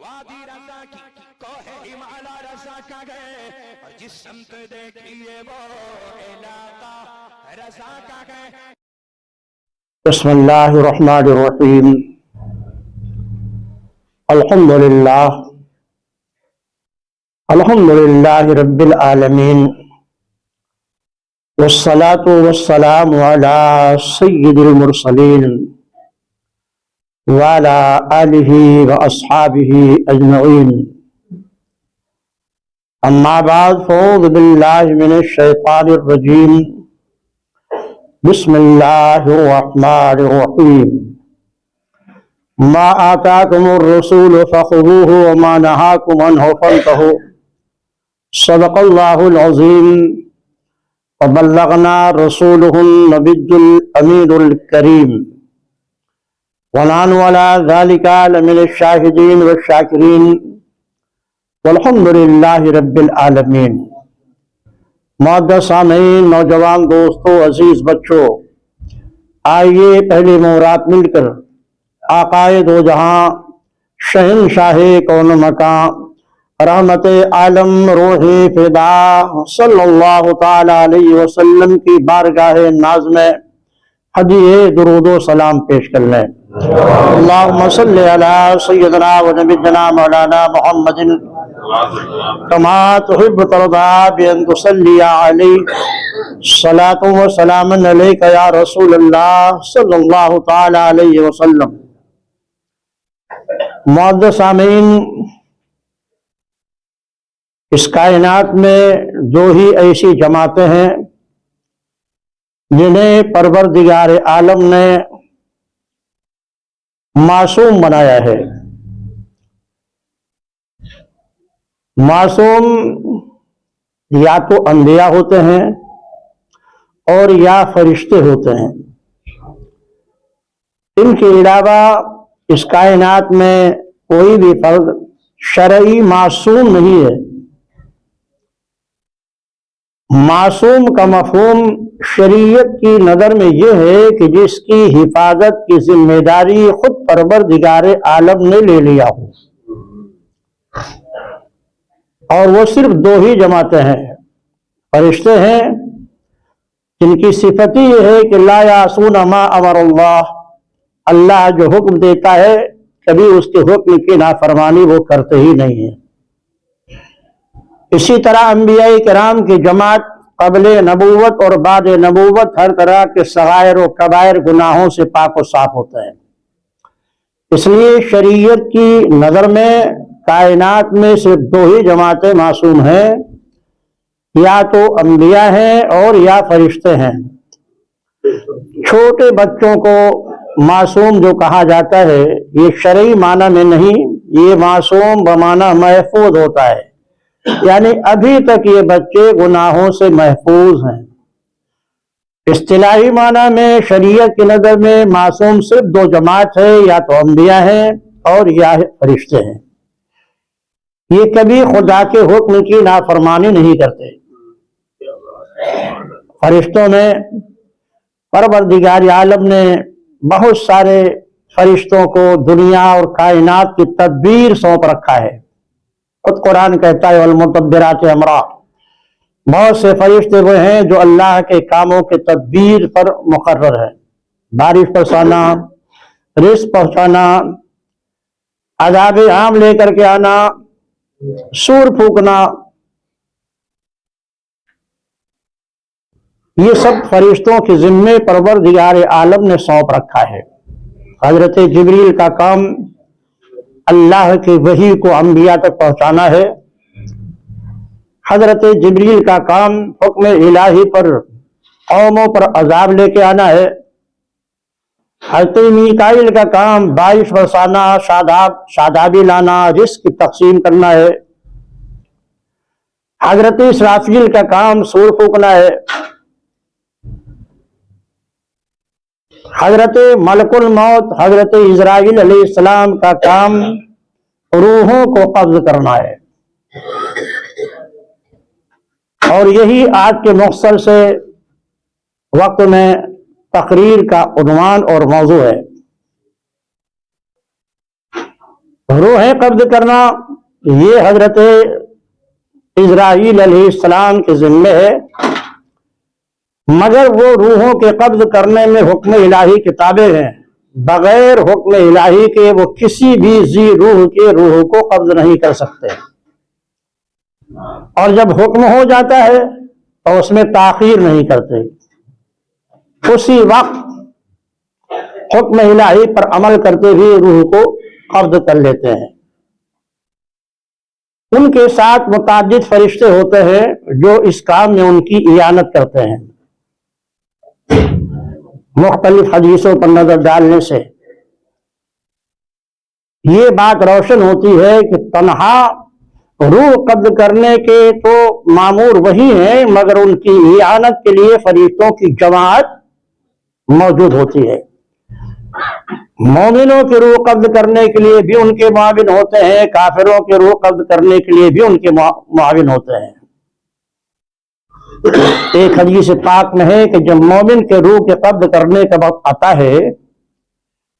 وادی رضا کی کوہ ہمالا رضا کا گئے اور جس سمت دیکھیے وہ علاقہ رضا کا گئے. بسم اللہ الرحمن الرحیم. الحمدللہ رب العالمین والصلاة والسلام علی سید المرسلین وعلی آلہ واصحابہ اجمعین. اما بعد فاعوذ باللہ من الشیطان الرجیم. بسم اللہ الرحمن الرحیم. ما آتاکم الرسول فخذوه وما نهاکم عنہ فانتہوا. صدق اللہ العظیم. وبلغنا رسوله النبی الامین الکریم ونحن على ذلك لمن الشاہدین والشاکرین والحمد للہ رب العالمین. معزز سامعین، نوجوان دوستو، عزیز بچوں، آئیے پہلے مورات مل کر آقائے دو جہاں، شہنشاہ کون مکان، رحمت عالم روح فدا صلی اللہ تعالی علیہ وسلم کی بارگاہ ناز میں ہدیہ درود و سلام پیش کر لیں. اللہم صلی علی سیدنا و نبینا مولانا محمد کما تحب ترضا بان تصلی علیہ صلاۃ و سلام علیک یا رسول اللہ صلی اللہ تعالی علیہ وسلم. معزز سامعین، اس کائنات میں دو ہی ایسی جماعتیں ہیں جنہیں پروردگار عالم نے معصوم بنایا ہے. معصوم یا تو انبیاء ہوتے ہیں اور یا فرشتے ہوتے ہیں. ان کے علاوہ اس کائنات میں کوئی بھی فرد شرعی معصوم نہیں ہے. معصوم کا مفہوم شریعت کی نظر میں یہ ہے کہ جس کی حفاظت کی ذمہ داری خود پروردگار عالم نے لے لیا ہو. اور وہ صرف دو ہی جماعتیں ہیں. فرشتے ہیں جن کی صفت ہی یہ ہے کہ لا یعصون ما امر اللہ، اللہ جو حکم دیتا ہے کبھی اس کے حکم کی نافرمانی وہ کرتے ہی نہیں ہیں. اسی طرح انبیاء کرام کی جماعت قبل نبوت اور بعد نبوت ہر طرح کے صغائر و کبائر گناہوں سے پاک و صاف ہوتا ہے. اس لیے شریعت کی نظر میں کائنات میں صرف دو ہی جماعتیں معصوم ہیں، یا تو انبیاء ہیں اور یا فرشتے ہیں. چھوٹے بچوں کو معصوم جو کہا جاتا ہے یہ شرعی معنی میں نہیں، یہ معصوم بمعنی محفوظ ہوتا ہے، یعنی ابھی تک یہ بچے گناہوں سے محفوظ ہیں. اصطلاحی معنی میں شریعت کی نظر میں معصوم صرف دو جماعت ہے، یا تو انبیاء ہیں اور یا فرشتے ہیں. یہ کبھی خدا کے حکم کی نافرمانی نہیں کرتے. فرشتوں میں پروردگار عالم نے بہت سارے فرشتوں کو دنیا اور کائنات کی تدبیر سونپ رکھا ہے. خود قرآن کہتا ہے والمدبرات امرا. بہت سے فرشتے وہ ہیں جو اللہ کے کاموں کے تدبیر پر مقرر ہے. بارش برسانا، رزق پہنچانا، عذاب عام لے کر کے آنا، سور پھونکنا، یہ سب فرشتوں کے ذمے پروردگار عالم نے سونپ رکھا ہے. حضرت جبریل کا کام اللہ کی وحی کو انبیاء تک پہنچانا ہے. حضرت جبریل کا کام حکم الہی پر قوموں پر عذاب لے کے آنا ہے. حضرت میکائیل کا کام بارش برسانا، شادابی لانا، رزق کی تقسیم کرنا ہے. حضرت اسرافیل کا کام سور پھونکنا ہے. حضرت ملک الموت حضرت عزرائیل علیہ السلام کا کام روحوں کو قبض کرنا ہے. اور یہی آج کے مختصر سے وقت میں تقریر کا عنوان اور موضوع ہے. روحیں قبض کرنا یہ حضرت اسرائیل علیہ السلام کے ذمے ہے، مگر وہ روحوں کے قبض کرنے میں حکم الہی کے تابع ہیں، بغیر حکم الہی کے وہ کسی بھی ذی روح کے روح کو قبض نہیں کر سکتے، اور جب حکم ہو جاتا ہے تو اس میں تاخیر نہیں کرتے، اسی وقت حکم الہی پر عمل کرتے ہوئے روح کو قبض کر لیتے ہیں۔ ان کے ساتھ متعدد فرشتے ہوتے ہیں جو اس کام میں ان کی اعانت کرتے ہیں۔ مختلف حدیثوں پر نظر ڈالنے سے یہ بات روشن ہوتی ہے کہ تنہا روح قبض کرنے کے تو مامور وہی ہیں، مگر ان کی اعانت کے لیے فرشتوں کی جماعت موجود ہوتی ہے۔ مومنوں کی روح قبض کرنے کے لیے بھی ان کے معاون ہوتے ہیں، کافروں کی روح قبض کرنے کے لیے بھی ان کے معاون ہوتے ہیں۔ ایک حدیث پاک میں ہے کہ جب مومن کے روح کے قبض کرنے کا وقت آتا ہے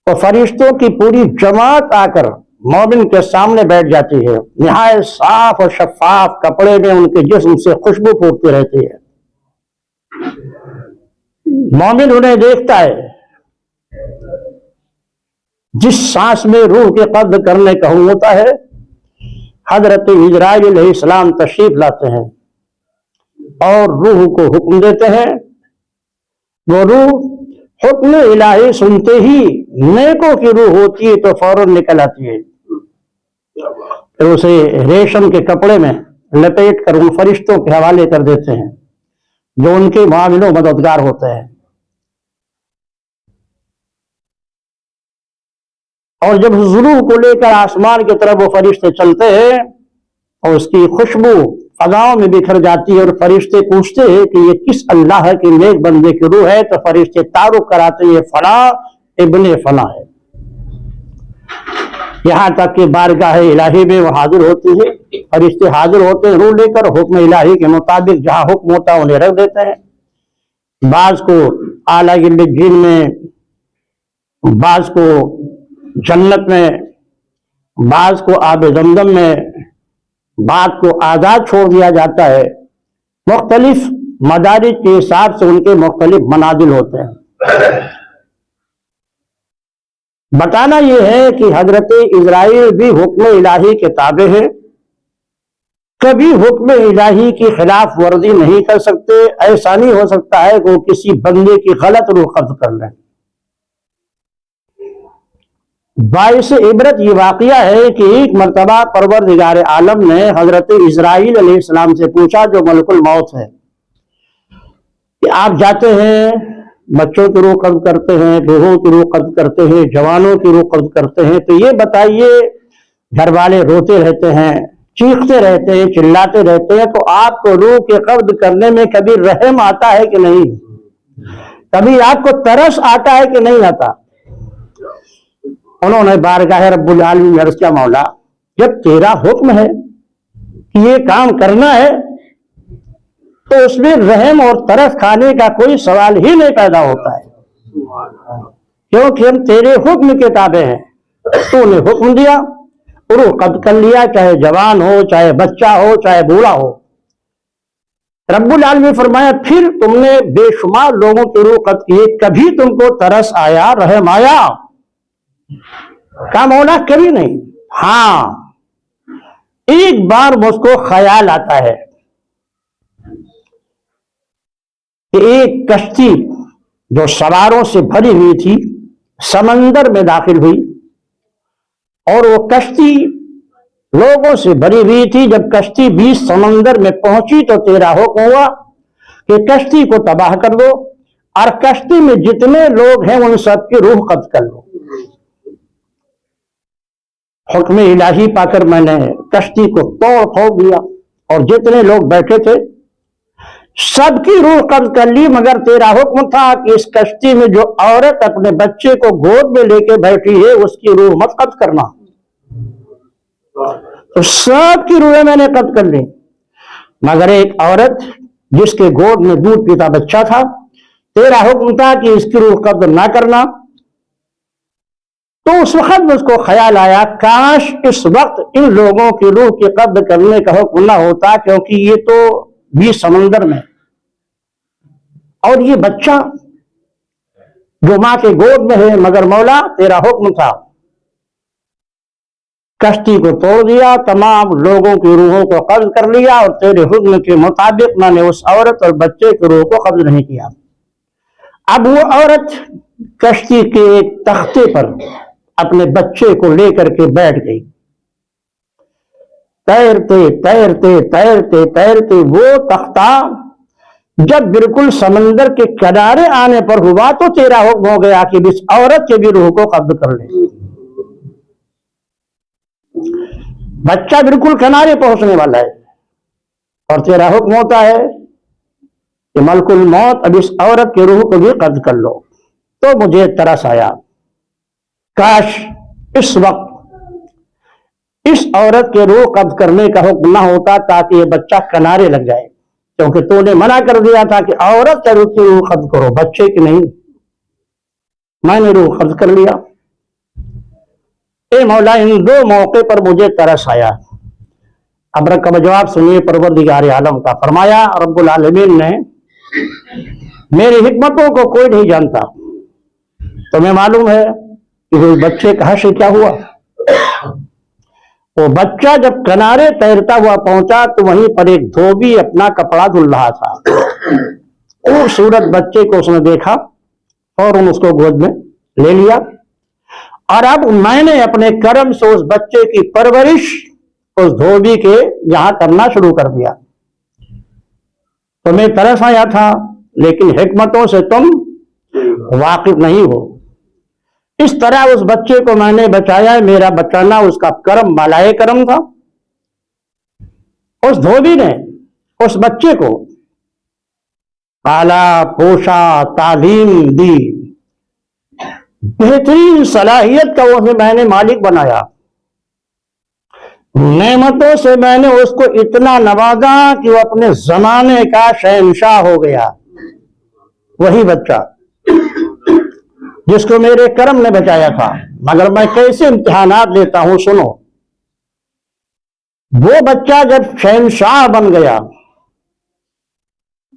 تو فرشتوں کی پوری جماعت آ کر مومن کے سامنے بیٹھ جاتی ہے، نہایت صاف اور شفاف کپڑے میں ان کے جسم سے خوشبو پھوٹتی رہتی ہے۔ مومن انہیں دیکھتا ہے، جس سانس میں روح کے قبض کرنے کا حکم ہوتا ہے حضرت اسرائیل علیہ السلام تشریف لاتے ہیں اور روح کو حکم دیتے ہیں، وہ روح حکم الہی سنتے ہی نیکوں کی روح ہوتی ہے تو فوراً نکل آتی ہے، پھر اسے ریشم کے کپڑے میں لپیٹ کر ان فرشتوں کے حوالے کر دیتے ہیں جو ان کے معاون و مددگار ہوتے ہیں۔ اور جب اس روح کو لے کر آسمان کی طرف وہ فرشتے چلتے ہیں اور اس کی خوشبو فضاؤں میں بکھر جاتی ہے، اور فرشتے پوچھتے ہیں کہ یہ کس اللہ کے نیک بندے کی روح ہے، تو فرشتے تعارف کراتے ہیں، فلاں ابن فلاں ہے، یہاں تک کہ بارگاہ الہی میں وہ حاضر ہوتی ہے۔ فرشتے حاضر ہوتے ہیں روح لے کر، حکم الہی کے مطابق جہاں حکم ہوتا ہے انہیں رکھ دیتے ہیں، بعض کو اعلیٰ علیین میں، بعض کو جنت میں، بعض کو آب زمزم میں، بعض کو آزاد چھوڑ دیا جاتا ہے۔ مختلف مدارج کے حساب سے ان کے مختلف منازل ہوتے ہیں۔ بتانا یہ ہے کہ حضرت اسرائیل بھی حکم الہی کے تابع ہے، کبھی حکم الہی کی خلاف ورزی نہیں کر سکتے۔ ایسا نہیں ہو سکتا ہے کہ وہ کسی بندے کی غلط روح قبض کر لیں۔ باعث عبرت یہ واقعہ ہے کہ ایک مرتبہ پروردگار عالم نے حضرت اسرائیل علیہ السلام سے پوچھا جو ملک الموت ہے کہ آپ جاتے ہیں، بچوں کی روح قبض کرتے ہیں، بوڑھوں کی روح قبض کرتے ہیں، جوانوں کی روح قبض کرتے ہیں، تو یہ بتائیے گھر والے روتے رہتے ہیں، چیختے رہتے ہیں، چلاتے رہتے ہیں، تو آپ کو روح کے قبض کرنے میں کبھی رحم آتا ہے کہ نہیں؟ کبھی آپ کو ترس آتا ہے کہ نہیں آتا؟ انہوں نے بارگاہ رب العالمین میں عرض کیا، مولا جب تیرا حکم ہے کہ یہ کام کرنا ہے تو اس میں رحم اور ترس کھانے کا کوئی سوال ہی نہیں پیدا ہوتا ہے، کیونکہ ہم تیرے حکم کے تابع ہیں۔ تو نے حکم دیا، روح قبض کر لیا، چاہے جوان ہو، چاہے بچہ ہو، چاہے بوڑھا ہو۔ رب العالمین فرمایا پھر تم نے بے شمار لوگوں کی روح قبض کیے، کبھی تم کو ترس آیا، رحم آیا؟ کہا مولا کبھی نہیں، ہاں ایک بار مجھ کو خیال آتا ہے کہ ایک کشتی جو سواروں سے بھری ہوئی تھی سمندر میں داخل ہوئی، اور وہ کشتی لوگوں سے بھری ہوئی تھی۔ جب کشتی بیچ سمندر میں پہنچی تو تیرا حکم ہوا کہ کشتی کو تباہ کر دو اور کشتی میں جتنے لوگ ہیں ان سب کی روح قبض کر لو۔ حکم الہی پا کر میں نے کشتی کو توڑ پھوڑ دیا اور جتنے لوگ بیٹھے تھے سب کی روح قبض کر لی، مگر تیرا حکم تھا کہ اس کشتی میں جو عورت اپنے بچے کو گود میں لے کے بیٹھی ہے اس کی روح مت قبض کرنا۔ تو سب کی روحیں میں نے قبض کر لی، مگر ایک عورت جس کے گود میں دودھ پیتا بچہ تھا، تیرا حکم تھا کہ اس کی روح قبض نہ کرنا۔ تو اس وقت میں اس کو خیال آیا کاش اس وقت ان لوگوں کی روح کی قبض کرنے کا حکم نہ ہوتا، کیونکہ یہ تو بھی سمندر میں اور یہ بچہ جو ماں کے گود میں ہے، مگر مولا تیرا حکم تھا، کشتی کو توڑ دیا، تمام لوگوں کی روحوں کو قبض کر لیا، اور تیرے حکم کے مطابق میں نے اس عورت اور بچے کی روح کو قبض نہیں کیا۔ اب وہ عورت کشتی کے ایک تختے پر اپنے بچے کو لے کر کے بیٹھ گئی، تیرتے تیرتے تیرتے تیرتے وہ تختہ جب بالکل سمندر کے کنارے آنے پر ہوا تو تیرا حکم ہو گیا کہ اس عورت کے بھی روح کو قبض کر لے۔ بچہ بالکل کنارے پہنچنے والا ہے اور تیرا حکم ہوتا ہے کہ ملک الموت اب اس عورت کے روح کو بھی قبض کر لو۔ تو مجھے ترس آیا، کاش اس وقت اس عورت کے روح قبض کرنے کا حکم نہ ہوتا تاکہ یہ بچہ کنارے لگ جائے، کیونکہ تو نے منع کر دیا تھا کہ عورت کے روح کی روح قبض کرو، بچے کی نہیں۔ میں نے روح قبض کر لیا۔ اے مولا ان دو موقع پر مجھے ترس آیا۔ اب رب کا جواب سنیے پروردگار عالم کا۔ فرمایا رب العالمین نے میری حکمتوں کو کوئی نہیں جانتا، تمہیں معلوم ہے کہ اس بچے کا حشر کیا ہوا؟ وہ بچہ جب کنارے تیرتا ہوا پہنچا تو وہیں پر ایک دھوبی اپنا کپڑا دھل رہا تھا۔ خوبصورت بچے کو اس نے دیکھا، فوراً اس کو گود میں لے لیا، اور اب میں نے اپنے کرم سے اس بچے کی پرورش اس دھوبی کے یہاں کرنا شروع کر دیا۔ تمہیں ترس آیا تھا لیکن حکمتوں سے تم واقف نہیں ہو۔ اس طرح اس بچے کو میں نے بچایا، میرا بچانا اس کا کرم بالائے کرم تھا۔ اس دھوبی نے اس بچے کو پالا پوشا، تعلیم دی، بہترین صلاحیت کا اسے میں نے مالک بنایا، نعمتوں سے میں نے اس کو اتنا نوازا کہ وہ اپنے زمانے کا شہنشاہ ہو گیا۔ وہی بچہ جس کو میرے کرم نے بچایا تھا، مگر میں کیسے امتحانات لیتا ہوں سنو۔ وہ بچہ جب شہنشاہ بن گیا،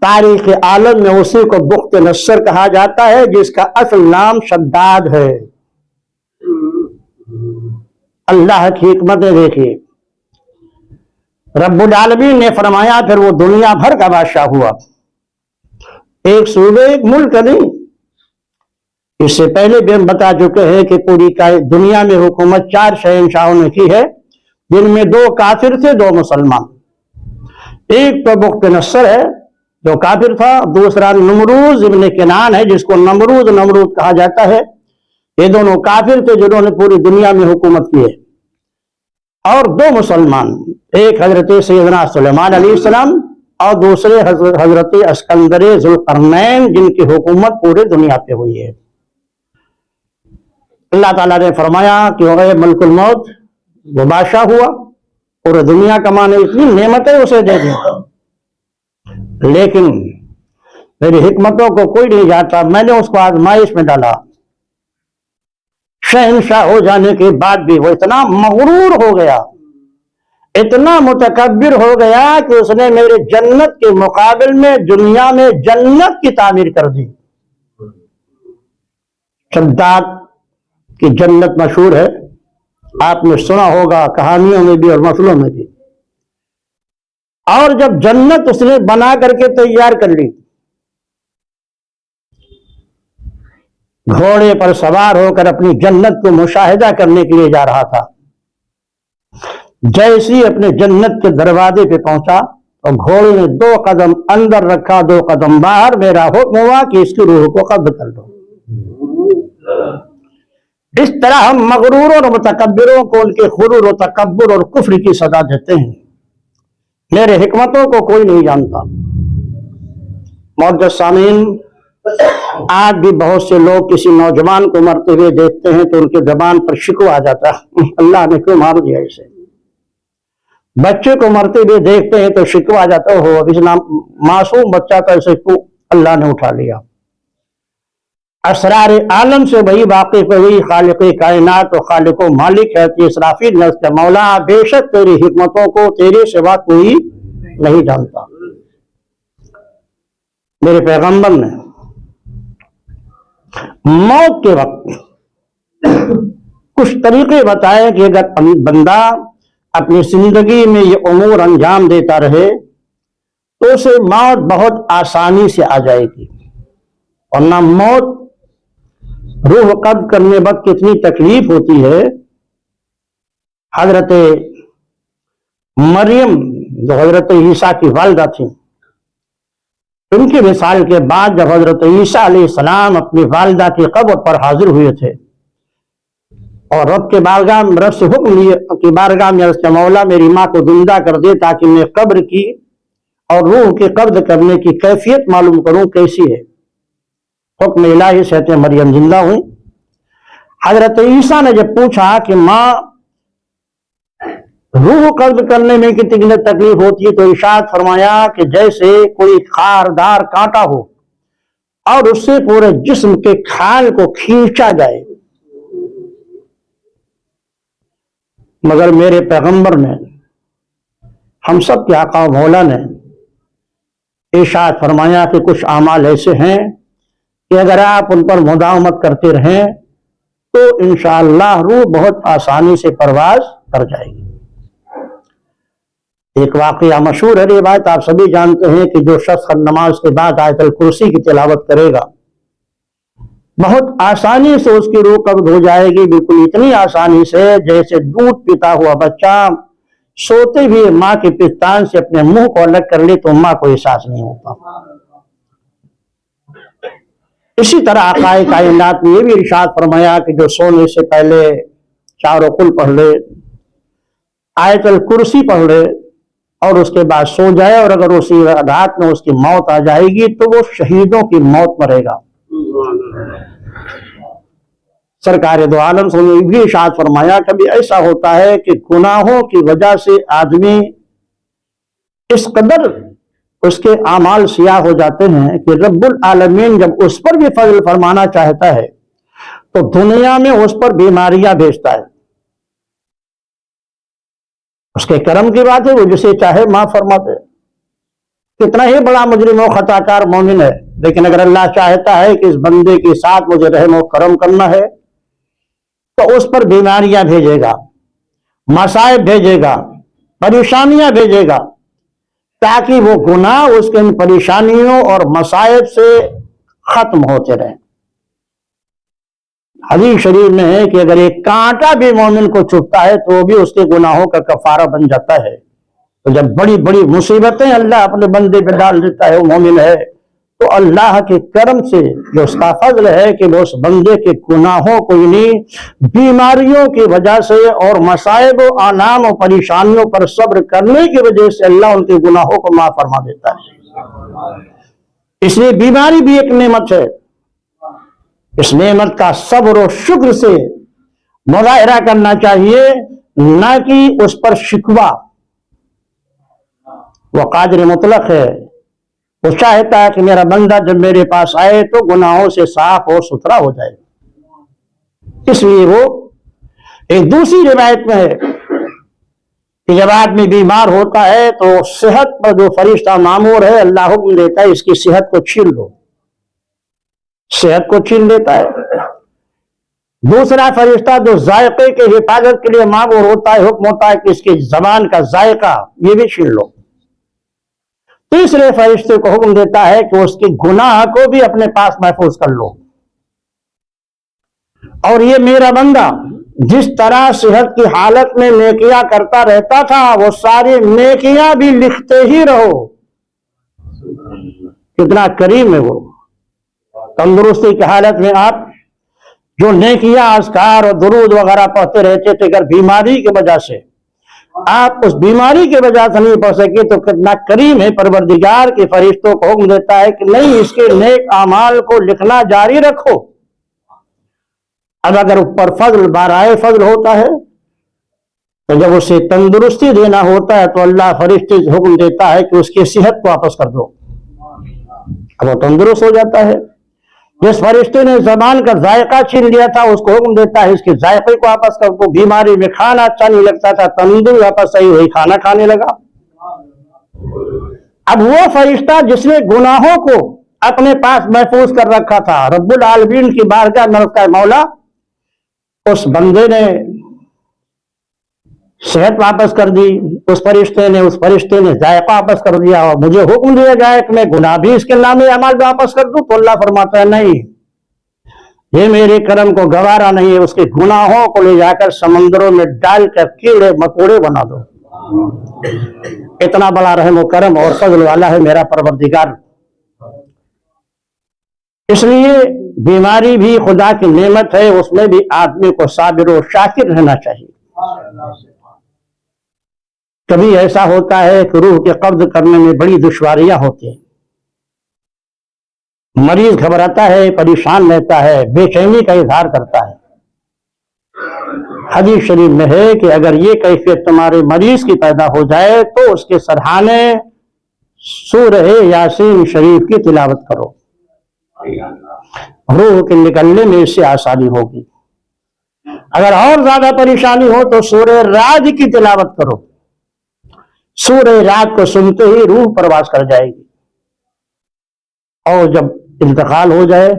تاریخ عالم میں اسی کو بخت نصر کہا جاتا ہے، جس کا اصل نام شداد ہے۔ اللہ کی حکمتیں دیکھیے، رب العالمین نے فرمایا پھر وہ دنیا بھر کا بادشاہ ہوا، ایک صوبے ایک ملک نہیں۔ اس سے پہلے بھی ہم بتا چکے ہیں کہ پوری دنیا میں حکومت 4 شہنشاہوں نے کی ہے، جن میں 2 کافر تھے، 2 مسلمان۔ ایک تو بخت نصر ہے جو کافر تھا، دوسرا نمروز ابن کنعان ہے جس کو نمرود کہا جاتا ہے۔ یہ دونوں کافر تھے جنہوں نے پوری دنیا میں حکومت کی ہے، اور 2 مسلمان، ایک حضرت سیدنا سلیمان علیہ السلام اور دوسرے حضرت اسکندر ذوالقرنین، جن کی حکومت پورے دنیا پہ ہوئی ہے۔ اللہ تعالیٰ نے فرمایا کہ وہ ملک الموت، وہ بادشاہ ہوا، پورے دنیا کمانے اتنی نعمتیں اسے دے دی، لیکن میری حکمتوں کو کوئی نہیں جانتا۔ میں نے اس کو آزمائش میں ڈالا، شہنشاہ ہو جانے کے بعد بھی وہ اتنا مغرور ہو گیا، اتنا متکبر ہو گیا کہ اس نے میرے جنت کے مقابل میں دنیا میں جنت کی تعمیر کر دی۔ شداد کی جنت مشہور ہے، آپ نے سنا ہوگا کہانیوں میں بھی اور مسلوں میں بھی۔ اور جب جنت اس نے بنا کر کے تیار کر لی، گھوڑے پر سوار ہو کر اپنی جنت کو مشاہدہ کرنے کے لیے جا رہا تھا، جیسی اپنے جنت کے دروازے پہ پہنچا اور گھوڑے نے 2 قدم اندر رکھا، 2 قدم باہر، میرا حکم ہوا کہ اس کی روح کو قبض کر دو۔ اس طرح ہم مغروروں اور متکبروں کو ان کے غرور و تکبر اور کفر کی سزا دیتے ہیں۔ میرے حکمتوں کو کوئی نہیں جانتا۔ معزز سامعین، آج بھی بہت سے لوگ کسی نوجوان کو مرتے ہوئے دیکھتے ہیں تو ان کے زبان پر شکوہ آ جاتا ہے، اللہ نے کیوں مار دیا اسے۔ بچے کو مرتے ہوئے دیکھتے ہیں تو شکوہ آ جاتا ہے، اب اس معصوم بچہ تھا، اسے کیوں اللہ نے اٹھا لیا۔ اسرار عالم سے وہی واقف ہے، وہی خالق کائنات و خالق و مالک ہے کہ اسرافیل نے اس کے مولا بے شک تیری حکمتوں کو تیرے سوا کوئی نہیں جانتا۔ میرے پیغمبر نے موت کے وقت کچھ طریقے بتائے کہ اگر بندہ اپنی زندگی میں یہ امور انجام دیتا رہے تو اسے موت بہت آسانی سے آ جائے گی، ورنہ موت روح قبض کرنے وقت کتنی تکلیف ہوتی ہے۔ حضرت مریم جو حضرت عیسیٰ کی والدہ تھی، ان کی وصال کے بعد جب حضرت عیسیٰ علیہ السلام اپنی والدہ کی قبر پر حاضر ہوئے تھے اور رب کے بارگاہ میں رب سے حکم لیے کہ بارگاہ میں اس مولا میری ماں کو زندہ کر دے تاکہ میں قبر کی اور روح کے قبض کرنے کی کیفیت معلوم کروں کیسی ہے، حکم الہی سے حضرت مریم زندہ ہوئی۔ حضرت عیسیٰ نے جب پوچھا کہ ماں روح قبض کرنے میں کتنی تکلیف ہوتی ہے تو ارشاد فرمایا کہ جیسے کوئی خاردار کانٹا ہو اور اس سے پورے جسم کے کھال کو کھینچا جائے، مگر میرے پیغمبر نے، ہم سب کے آقا و مولا نے ارشاد فرمایا کہ کچھ اعمال ایسے ہیں کہ اگر آپ ان پر مداومت کرتے رہیں تو انشاءاللہ روح بہت آسانی سے پرواز کر جائے گی۔ ایک واقعہ مشہور ہے، روایت آپ سبھی جانتے ہیں کہ جو شخص نماز کے بعد آیت الکرسی کی تلاوت کرے گا بہت آسانی سے اس کی روح قبض ہو جائے گی، بالکل اتنی آسانی سے جیسے دودھ پیتا ہوا بچہ سوتے ہوئے ماں کے پستان سے اپنے منہ کو الگ کر لے تو ماں کو احساس نہیں ہوتا۔ اسی طرح آقا کائنات نے یہ بھی ارشاد فرمایا کہ جو سونے سے پہلے چاروں قل پڑھ لے، آیت الکرسی پڑھ لے اور اس کے بعد سو جائے اور اگر اسی رات میں اس کی موت آ جائے گی تو وہ شہیدوں کی موت مرے گا۔ سرکار دو عالم سے نے بھی ارشاد فرمایا کبھی ایسا ہوتا ہے کہ گناہوں کی وجہ سے آدمی اس قدر اس کے اعمال سیاہ ہو جاتے ہیں کہ رب العالمین جب اس پر بھی فضل فرمانا چاہتا ہے تو دنیا میں اس پر بیماریاں بھیجتا ہے۔ اس کے کرم کی بات ہے، وہ جسے چاہے معاف فرما دے، کتنا ہی بڑا مجرم و خطا کار مومن ہے، لیکن اگر اللہ چاہتا ہے کہ اس بندے کے ساتھ مجھے رحم و کرم کرنا ہے تو اس پر بیماریاں بھیجے گا، مصائب بھیجے گا، پریشانیاں بھیجے گا تاکہ وہ گناہ اس کے ان پریشانیوں اور مصائب سے ختم ہوتے رہیں۔ حدیث شریف میں ہے کہ اگر ایک کانٹا بھی مومن کو چبھتا ہے تو بھی اس کے گناہوں کا کفارہ بن جاتا ہے۔ تو جب بڑی بڑی مصیبتیں اللہ اپنے بندے پہ ڈال دیتا ہے، وہ مومن ہے، تو اللہ کے کرم سے جو اس کا فضل ہے کہ وہ اس بندے کے گناہوں کو انہیں بیماریوں کی وجہ سے اور مصائب و آلام و پریشانیوں پر صبر کرنے کی وجہ سے اللہ ان کے گناہوں کو معاف فرما دیتا ہے۔ اس لیے بیماری بھی ایک نعمت ہے، اس نعمت کا صبر و شکر سے مظاہرہ کرنا چاہیے، نہ کہ اس پر شکوہ۔ وہ قادر مطلق ہے، وہ چاہتا ہے کہ میرا بندہ جب میرے پاس آئے تو گناہوں سے صاف اور ستھرا ہو جائے، اس لیے وہ ایک دوسری روایت میں ہے کہ جب آدمی بیمار ہوتا ہے تو صحت پر جو فرشتہ مامور ہے اللہ حکم دیتا ہے اس کی صحت کو چھین لو، صحت کو چھین لیتا ہے۔ دوسرا فرشتہ جو ذائقے کے حفاظت کے لیے مامور ہوتا ہے حکم ہوتا ہے کہ اس کی زبان کا ذائقہ یہ بھی چھین لو۔ تیسرے فرشتے کو حکم دیتا ہے کہ اس کے گناہ کو بھی اپنے پاس محفوظ کر لو۔ اور یہ میرا بندہ جس طرح صحت کی حالت میں نیکیاں کرتا رہتا تھا وہ ساری نیکیاں بھی لکھتے ہی رہو۔ کتنا کریم ہے وہ، تندرستی کی حالت میں آپ جو نیکیاں اذکار اور درود وغیرہ پڑھتے رہتے تھے، اگر بیماری کی وجہ سے آپ اس بیماری کی وجہ سے نہیں پڑھ سکے تو کتنا کریم ہے پروردگار کے فرشتوں کو حکم دیتا ہے کہ نہیں، اس کے نیک اعمال کو لکھنا جاری رکھو۔ اب اگر اوپر فضل بارائے فضل ہوتا ہے تو جب اسے تندرستی دینا ہوتا ہے تو اللہ فرشتے سے حکم دیتا ہے کہ اس کی صحت کو واپس کر دو، اب وہ تندرست ہو جاتا ہے۔ جس فرشتے نے زبان کا ذائقہ چھین لیا تھا اس کو حکم دیتا ہے اس کے ذائقے کو واپس کر دو. بیماری میں کھانا اچھا نہیں لگتا تھا, تندور واپس صحیح ہوئی, کھانا کھانے لگا. اب وہ فرشتہ جس نے گناہوں کو اپنے پاس محفوظ کر رکھا تھا, رب العالمین کی بارگاہ میں رکھا ہے مولا, اس بندے نے صحت واپس کر دی, اس فرشتے نے ذائقہ واپس کر دیا, اور مجھے حکم دیا جائے کہ میں گناہ بھی اس کے نام اعمال واپس کر دوں. تو اللہ فرماتا ہے نہیں, یہ میرے کرم کو گوارا نہیں ہے, اس کے گناہوں کو لے جا کر سمندروں میں ڈال کر کیڑے مکوڑے بنا دو. اتنا بڑا رحم و کرم اور فضل والا ہے میرا پروردگار. اس لیے بیماری بھی خدا کی نعمت ہے, اس میں بھی آدمی کو صابر و شاکر رہنا چاہیے. کبھی ایسا ہوتا ہے کہ روح کے قبض کرنے میں بڑی دشواریاں ہوتی ہیں, مریض گھبراتا ہے, پریشان رہتا ہے, بے چینی کا اظہار کرتا ہے. حدیث شریف میں ہے کہ اگر یہ کیفیت تمہارے مریض کی پیدا ہو جائے تو اس کے سرحانے سورہ یاسین شریف کی تلاوت کرو, روح کے نکلنے میں اس سے آسانی ہوگی. اگر اور زیادہ پریشانی ہو تو سورہ رعد کی تلاوت کرو, سورہ رعد کو سنتے ہی روح پرواز کر جائے گی. اور جب انتقال ہو جائے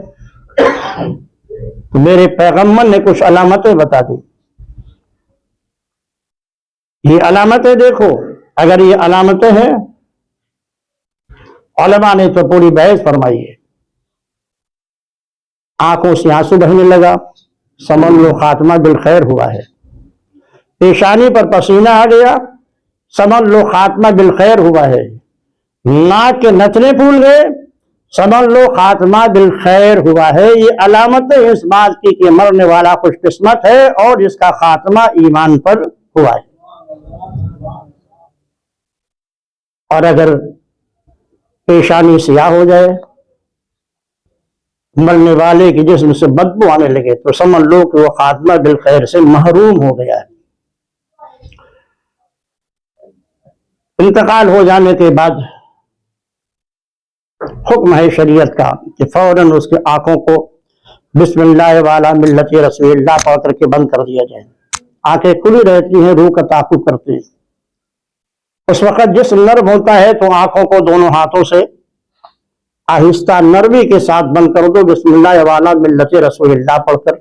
تو میرے پیغمبر نے کچھ علامتیں بتا دی, یہ علامتیں دیکھو. اگر یہ علامتیں ہیں, علماء نے تو پوری بحث فرمائی ہے. آنکھوں سے آنسو بہنے لگا, سمجھ لو خاتمہ بالخیر ہوا ہے. پیشانی پر پسینہ آ گیا, سمجھ لو خاتمہ بالخیر ہوا ہے. ناک کے نتنے پھول گئے, سمجھ لو خاتمہ بالخیر ہوا ہے. یہ علامتیں اس بات کی کہ مرنے والا خوش قسمت ہے اور اس کا خاتمہ ایمان پر ہوا ہے. اور اگر پیشانی سیاہ ہو جائے, مرنے والے کے جسم سے بدبو آنے لگے, تو سمجھ لو کہ وہ خاتمہ بالخیر سے محروم ہو گیا ہے. انتقال ہو جانے کے بعد حکم ہے شریعت کا کہ فوراً اس کی آنکھوں کو بسم اللہ والا ملت رسول اللہ پڑھ کر کے بند کر دیا جائے. آنکھیں کھلی رہتی ہیں, روح کا تعاقب کرتے ہیں. اس وقت جس نرم ہوتا ہے تو آنکھوں کو دونوں ہاتھوں سے آہستہ نرمی کے ساتھ بند کر دو, بسم اللہ والا ملت رسول اللہ پڑھ کر.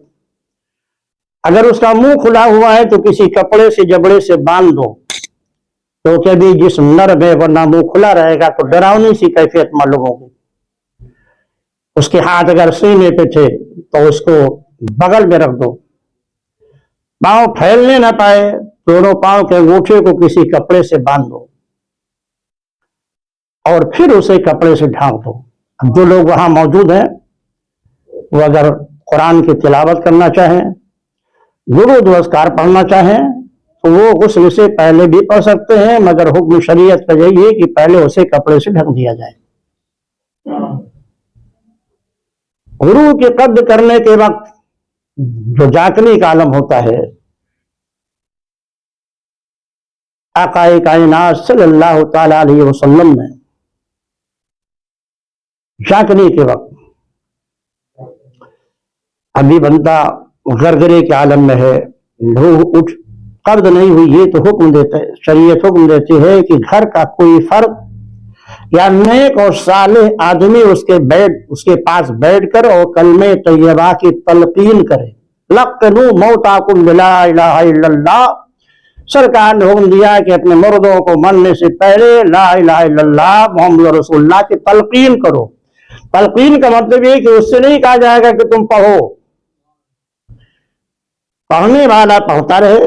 اگر اس کا منہ کھلا ہوا ہے تو کسی کپڑے سے جبڑے سے باندھ دو, کیونکہ بھی جسم نرم ہے, ورنہ منہ کھلا رہے گا تو ڈراؤنی سی کیفیت معلوم ہوگی. اس کے ہاتھ اگر سینے پہ تھے تو اس کو بغل میں رکھ دو, پاؤں پھیلنے نہ پائے, دونوں پاؤں کے انگوٹھے کو کسی کپڑے سے باندھ دو اور پھر اسے کپڑے سے ڈھانپ دو. اب جو لوگ وہاں موجود ہیں وہ اگر قرآن کی تلاوت کرنا چاہیں, درود و اذکار پڑھنا چاہیں تو وہ غسل سے پہلے بھی پڑھ سکتے ہیں, مگر حکم شریعت کا یہی ہے کہ پہلے اسے کپڑے سے ڈھک دیا جائے. روح کے قبض کرنے کے وقت جو جاگنے کا عالم ہوتا ہے, آقا کائنات صلی اللہ تعالی علیہ وسلم نے جاگنے کے وقت, ابھی بندہ غرغرے کے عالم میں ہے, روح اٹھ قبض نہیں ہوئی, یہ تو حکم دیتا ہے, شریعت حکم دیتی ہے کہ گھر کا کوئی فرد یا نیک اور صالح آدمی اس کے پاس بیٹھ کر اور کلمہ طیبہ کی تلقین کرے. لقنوا موتاکم بلا الہ الا اللہ, سرکار نے حکم دیا کہ اپنے مردوں کو مرنے سے پہلے لا الہ الا اللہ محمد رسول اللہ کی تلقین کرو. تلقین کا مطلب یہ کہ اس سے نہیں کہا جائے گا کہ تم پڑھو, پڑھنے والا پڑھتا رہے,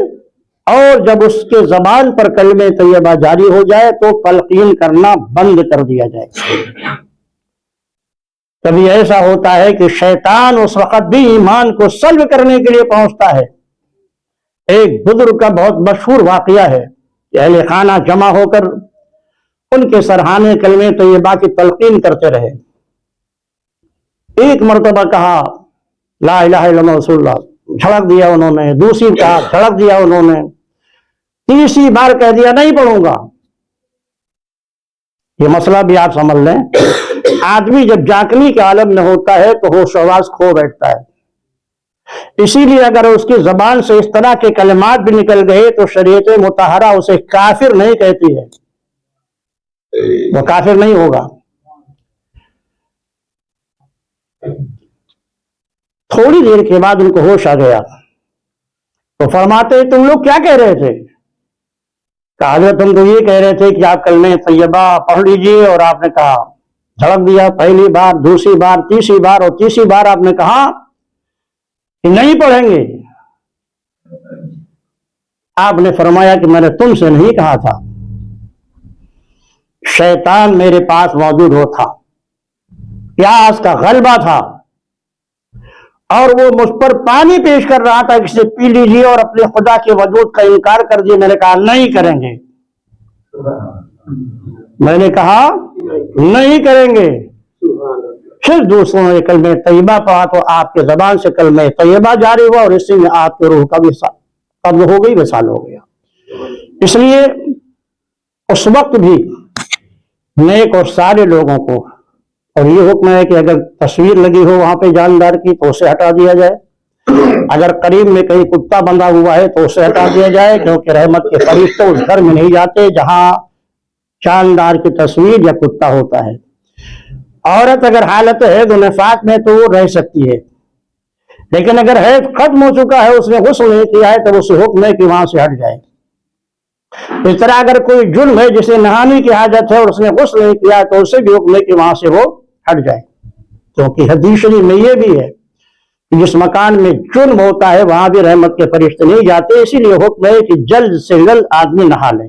اور جب اس کے زبان پر کلمہ طیبہ جاری ہو جائے تو تلقین کرنا بند کر دیا جائے. کبھی ایسا ہوتا ہے کہ شیطان اس وقت بھی ایمان کو سلب کرنے کے لیے پہنچتا ہے. ایک بزرگ کا بہت مشہور واقعہ ہے کہ اہل خانہ جمع ہو کر ان کے سرحانے کلمہ طیبہ کی تلقین کرتے رہے. ایک مرتبہ کہا لا الہ الا اللہ رسول اللہ, جھڑک دیا انہوں نے, دوسری کہا, جھڑک دیا انہوں نے, تیسری بار کہہ دیا نہیں پڑھوں گا. یہ مسئلہ بھی آپ سمجھ لیں, آدمی جب جاگنے کے عالم میں ہوتا ہے تو ہوش و حواس کھو بیٹھتا ہے، اسی لیے اگر اس کی زبان سے اس طرح کے کلمات بھی نکل گئے تو شریعت مطہرہ اسے کافر نہیں کہتی ہے، وہ کافر نہیں ہوگا۔ تھوڑی دیر کے بعد ان کو ہوش آ گیا تو فرماتے تم لوگ کیا کہہ رہے تھے؟ کہا حضرت ہم تو یہ کہہ رہے تھے کہ آپ کلمہ طیبہ پڑھ لیجئے، اور آپ نے کہا، جھڑک دیا، پہلی بار، دوسری بار، تیسری بار، اور تیسری بار آپ نے کہا کہ نہیں پڑھیں گے۔ آپ نے فرمایا کہ میں نے تم سے نہیں کہا تھا، شیطان میرے پاس موجود ہو تھا، پیاس کا غلبہ تھا، اور وہ مجھ پر پانی پیش کر رہا تھا کہ اسے پی لیجیے، اور اپنے خدا کے وجود کا انکار کر دیا۔ میں نے کہا نہیں کریں گے، میں نے کہا نہیں کریں گے۔ پھر دوسروں نے کلمہ طیبہ پڑھا تو آپ کے زبان سے کلمہ طیبہ جاری ہوا، اور اسی میں آپ کے روح کا بھی قبض ہو گئی، وصال ہو گیا۔ اس لیے اس وقت بھی نیک اور سارے لوگوں کو، اور یہ حکم ہے کہ اگر تصویر لگی ہو وہاں پہ جاندار کی تو اسے ہٹا دیا جائے، اگر قریب میں کہیں کتا بندھا ہوا ہے تو اسے ہٹا دیا جائے، کیونکہ رحمت کے فرشتے اس گھر میں نہیں جاتے جہاں جاندار کی تصویر یا کتا ہوتا ہے۔ عورت اگر حالت حیض و نفاس میں تو وہ رہ سکتی ہے، لیکن اگر حیض ختم ہو چکا ہے، اس نے غسل نہیں کیا ہے، تو اسے حکم ہے کہ وہاں سے ہٹ جائے۔ اس طرح اگر کوئی جرم ہے جسے نہانے کی حاجت ہے اور اس نے غسل نہیں کیا تو اسے بھی حکم ہے کہ وہاں سے وہ ہٹ جائے، کیونکہ حدیث شریف میں یہ بھی ہے کہ جس مکان میں جرم ہوتا ہے وہاں بھی رحمت کے فرشتے نہیں جاتے، اسی لیے حکم ہے کہ جلد سے جلد آدمی نہا لے۔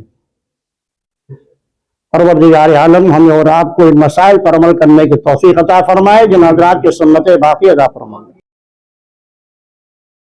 پروردگار عالم ہمیں اور آپ کو ان مسائل پر عمل کرنے کی توفیق عطا فرمائے، جن حضرات کی سنتیں باقی ادا فرمائے۔